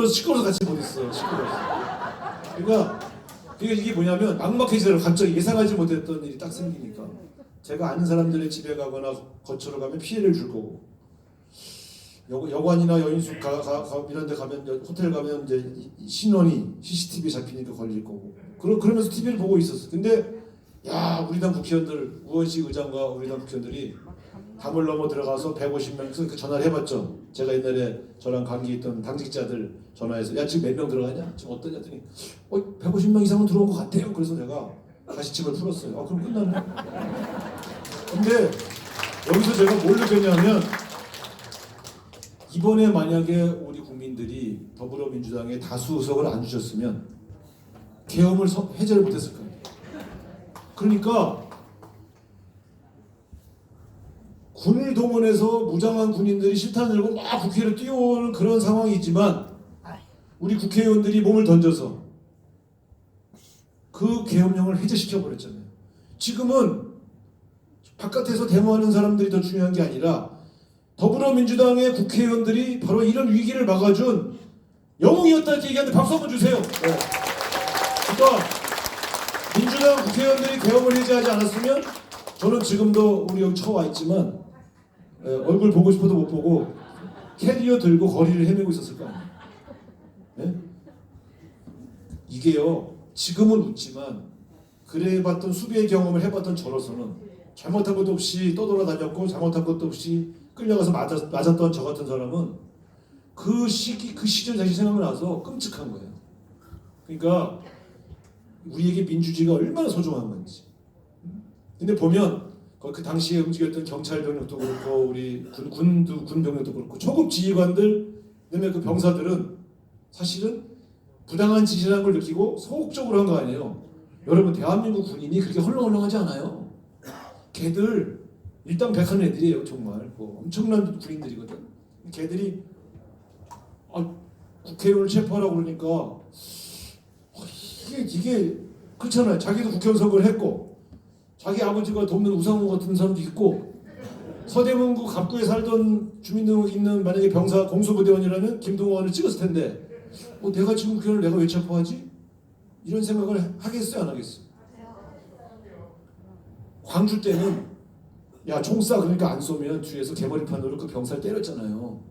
시끄러워서 같이 못했어. 시끄러워서. 그러니까 이게 뭐냐면 막막해지더라고. 갑자기 예상하지 못했던 일이 딱 생기니까. 제가 아는 사람들의 집에 가거나 거처로 가면 피해를 줄 거고, 여관이나 여인숙 이런 데 가면, 호텔 가면 이제 신원이 CCTV 잡히니까 걸릴 거고, 그러면서 TV를 보고 있었어. 근데 야, 우리 당 국회의원들, 우원식 의장과 우리 당 국회의원들이 담을 넘어 들어가서 150명에서 전화를 해봤죠. 제가 옛날에 저랑 관계 있던 당직자들 전화해서 야, 지금 몇 명 들어가냐? 지금 어떠냐? 했더니 150명 이상은 들어온 것 같아요. 그래서 제가 다시 집을 풀었어요. 그럼 끝났네. 근데 여기서 제가 뭘 느꼈냐면, 이번에 만약에 우리 국민들이 더불어민주당에 다수 의석을 안 주셨으면 계엄을 해제를 못했을 거예요. 그러니까 군을 동원해서 무장한 군인들이 실탄을 들고 막 국회로 뛰어오는 그런 상황이지만 우리 국회의원들이 몸을 던져서 그 계엄령을 해제시켜버렸잖아요. 지금은 바깥에서 데모하는 사람들이 더 중요한 게 아니라 더불어민주당의 국회의원들이 바로 이런 위기를 막아준 영웅이었다 이렇게 얘기하는데 박수 한번 주세요. 네. 그러니까 민주당 국회의원들이 계엄을 해제하지 않았으면 저는 지금도 우리 여기 처와 있지만 얼굴 보고 싶어도 못 보고 캐리어 들고 거리를 헤매고 있었을 거 아니에요. 네? 이게요, 지금은 웃지만 그래봤던 수비의 경험을 해봤던 저로서는 잘못한 것도 없이 떠돌아다녔고 잘못한 것도 없이 끌려가서 맞았던 저 같은 사람은 그 시절 다시 생각을 나서 끔찍한 거예요. 그러니까 우리에게 민주주의가 얼마나 소중한 건지. 근데 보면 그 당시에 움직였던 경찰 병력도 그렇고 우리 군 병력도 그렇고 초급 지휘관들, 그다음에 그 병사들은 사실은 부당한 지시라는 걸 느끼고 소극적으로 한 거 아니에요. 여러분, 대한민국 군인이 그렇게 헐렁헐렁하지 않아요. 걔들 일당백한 애들이에요. 정말 엄청난 군인들이거든. 걔들이 국회의원을 체포하라고 그러니까 이게 그렇잖아요. 자기도 국회의원 선거를 했고 자기 아버지가 돕는 우상호 같은 사람도 있고, 서대문구 갑구에 살던 주민등록 있는 만약에 병사 공수부대원이라면 김동완을 찍었을 텐데 내가 지금 국회의원을 내가 왜 체포하지? 이런 생각을 하겠어요, 안 하겠어요? 광주 때는 야, 총 쏴 그러니까 안 쏘면 뒤에서 개머리판으로 그 병사를 때렸잖아요.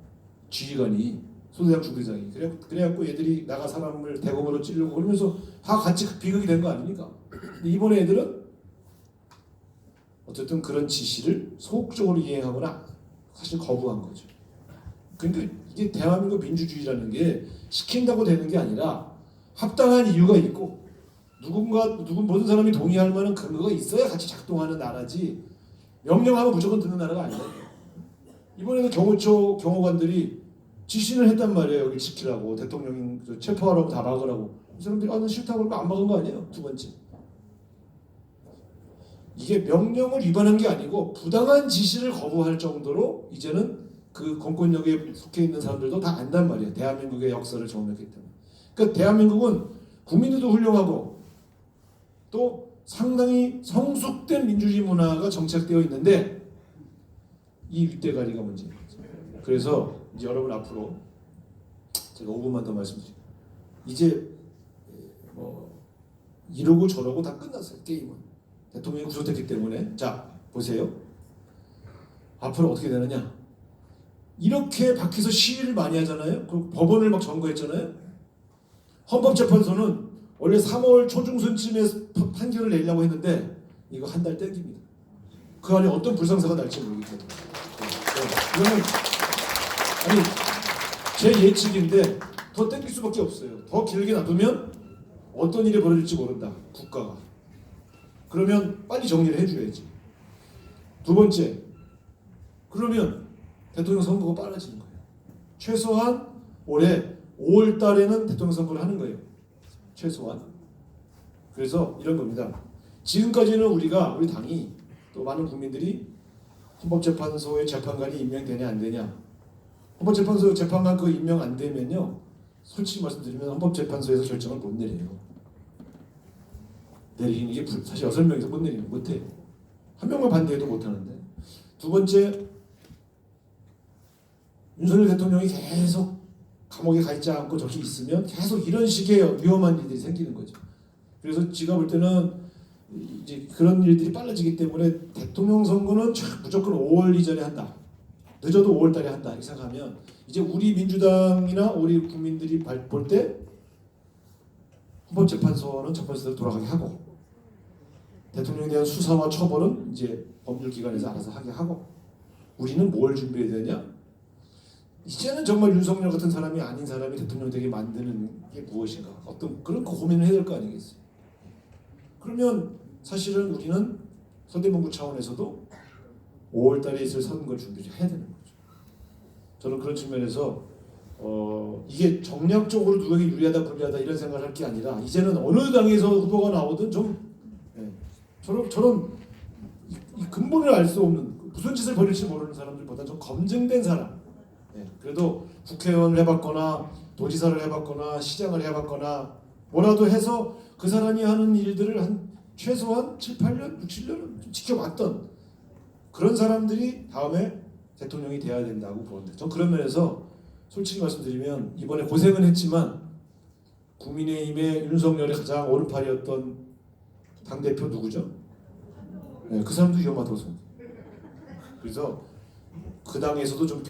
지휘관이, 소대장 중대장이. 그래갖고 얘들이 나가 사람을 대검으로 찌르고 그러면서 다 같이 비극이 된 거 아닙니까? 근데 이번에 애들은 어쨌든 그런 지시를 소극적으로 이행하거나 사실 거부한 거죠. 그러니까 이게 대한민국 민주주의라는 게 시킨다고 되는 게 아니라 합당한 이유가 있고 모든 사람이 동의할 만한 근거가 있어야 같이 작동하는 나라지, 명령하고 무조건 듣는 나라가 아니에요. 이번에는 경호처 경호관들이 지시를 했단 말이에요. 여기 지키라고, 대통령이 체포하라고 다 막으라고. 이 사람들이 난 싫다고 그러면 안 막은 거 아니에요. 두 번째, 이게 명령을 위반한 게 아니고 부당한 지시를 거부할 정도로 이제는 그 공권력에 속해 있는 사람들도 다 안단 말이에요. 대한민국의 역사를 경험했기 때문에. 그러니까 대한민국은 국민들도 훌륭하고 또 상당히 성숙된 민주주의 문화가 정착되어 있는데 이 윗대가리가 문제예요. 그래서 이제 여러분 앞으로 제가 5분만 더 말씀드릴게요. 이제 이러고 저러고 다 끝났어요. 게임은. 대통령이 구속됐기 때문에. 자, 보세요. 앞으로 어떻게 되느냐. 이렇게 밖에서 시위를 많이 하잖아요. 그리고 법원을 막 점거했잖아요. 헌법재판소는 원래 3월 초중순쯤에 판결을 내려고 했는데 이거 한 달 땡깁니다. 그 안에 어떤 불상사가 날지 모르기 때문에. 이거는 제 예측인데 더 땡길 수밖에 없어요. 더 길게 놔두면 어떤 일이 벌어질지 모른다. 국가가. 그러면 빨리 정리를 해줘야지. 두 번째, 그러면 대통령 선거가 빨라지는 거예요. 최소한 올해 5월 달에는 대통령 선거를 하는 거예요. 최소한. 그래서 이런 겁니다. 지금까지는 우리 당이 또 많은 국민들이 헌법재판소의 재판관이 임명되냐 안 되냐. 헌법재판소 재판관 그 임명 안 되면요, 솔직히 말씀드리면 헌법재판소에서 결정을 못 내려요. 내리긴 이게 사실 6명이서 못 내리면 못해. 한 명만 반대해도 못 하는데. 두 번째, 윤석열 대통령이 계속 감옥에 가 있지 않고 저렇게 있으면 계속 이런 식의 위험한 일들이 생기는 거죠. 그래서 제가 볼 때는 이제 그런 일들이 빨라지기 때문에 대통령 선거는 무조건 5월 이전에 한다. 늦어도 5월 달에 한다. 이렇게 생각하면 이제 우리 민주당이나 우리 국민들이 볼 때 헌법재판소는 첫 번째로 돌아가게 하고 대통령에 대한 수사와 처벌은 이제 법률기관에서 알아서 하게 하고 우리는 뭘 준비해야 되냐? 이제는 정말 윤석열 같은 사람이 아닌 사람이 대통령 되게 만드는 게 무엇인가? 어떤 그런 고민을 해야 될 거 아니겠어요? 그러면 사실은 우리는 서대문구 차원에서도 5월 달에 있을 선거를 준비를 해야 되는 거죠. 저는 그런 측면에서 이게 정략적으로 누구에게 유리하다 불리하다 이런 생각을 할 게 아니라 이제는 어느 당에서 후보가 나오든 좀 저런 이 근본을 알 수 없는 무슨 짓을 벌일지 모르는 사람들보다 좀 검증된 사람. 그래도 국회의원을 해봤거나 도지사를 해봤거나 시장을 해봤거나 뭐라도 해서 그 사람이 하는 일들을 한 최소한 7, 8년, 6, 7년은 좀 지켜봤던 그런 사람들이 다음에 대통령이 돼야 된다고 보는데 전 그런 면에서 솔직히 말씀드리면 이번에 고생은 했지만 국민의힘의 윤석열이 가장 오른팔이었던 당대표 누구죠? 그 사람도 위험하다고 생각해요. 그래서 그 당에서도 좀